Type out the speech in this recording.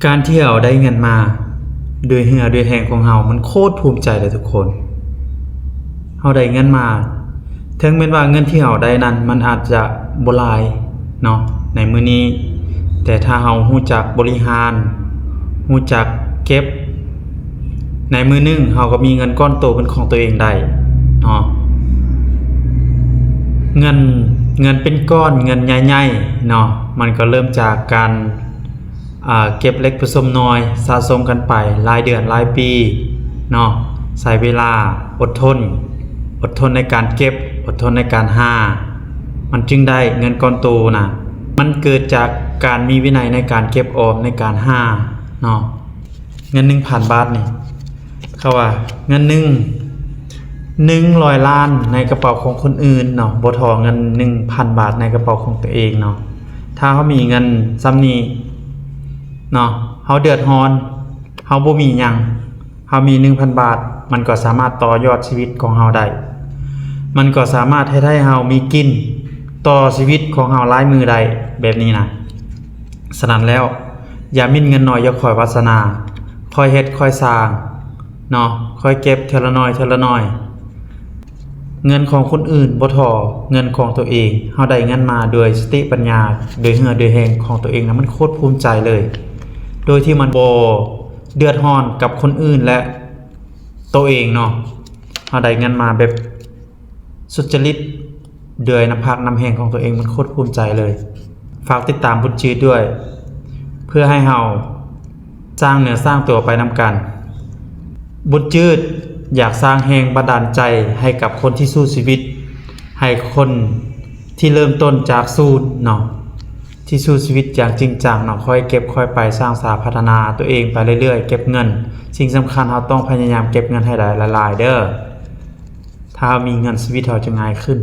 การที่เราได้เงินมาด้วยเหงื่อด้วยแรงของเรามันโคตรภูมิใจเลยทุกคนเราได้เงินมาถึงแม้ว่าเงินที่เราได้นั้นมันอาจจะบ่หลายเนาะในมื้อนี้แต่ถ้าเรารู้จักบริหารรู้จักเก็บในมื้อนึงเราก็มีเงินก้อนโตเป็นของตัวเองได้เนาะเงินเป็นก้อนเงินใหญ่ๆเนาะมันก็เริ่มจากการเก็บเล็กผสมน้อยสะสมกันไปรายเดือนรายปีเนาะใช้เวลาอดทนในการเก็บอดทนในการหามันจึงได้เงินก้อนโตนะมันเกิดจากการมีวินัยในการเก็บออมในการหาเนาะเงิน 1,000 บาทนี่เขาว่าเงิน100 ล้านในกระเป๋าของคนอื่นเนาะบ่เท่าเงิน 1,000 บาทในกระเป๋าของตัวเองเนาะถ้าเขามีเงินซ้ำนี้เนาะเฮาเดือดร้อนเฮาบ่มีหยังเฮามี 1,000 บาทมันก็สามารถต่อยอดชีวิตของเฮาได้มันก็สามารถให้เฮามีกินต่อชีวิตของเฮาหลายมือได้แบบนี้นะฉะนั้นแล้วอย่ามิ่นเงินน้อยอย่าคอยวาสนาค่อยเฮ็ดค่อยสร้างเนาะค่อยเก็บเทอละน้อยเงินของคนอื่นบ่เท่าเงินของตัวเองเฮาได้เงินมาด้วยสติปัญญาด้วยเหงื่อด้วยแรงของตัวเองนะมันโคตรภูมิใจเลยโดยที่มันบ่เดือดร้อนกับคนอื่นและตัวเองเนาะเฮาได้เงินมาแบบสุจริตด้วยน้ำพักน้ำแรงของตัวเองมันโคตรภูมิใจเลยฝากติดตามบุญจืดด้วยเพื่อให้เฮาสร้างเนื้อสร้างตัวไปนำกันบุญจืดอยากสร้างแรงบันดาลใจให้กับคนที่สู้ชีวิตให้คนที่เริ่มต้นจากศูนย์เนาะที่สู้ชีวิตอย่างจริงจังเนาะค่อยเก็บค่อยไปสร้างสาพัฒนาตัวเองไปเรื่อยๆเก็บเงินสิ่งสำคัญเราต้องพยายามเก็บเงินให้ได้หลายๆเด้อถ้ามีเงินชีวิตเราจะง่ายขึ้น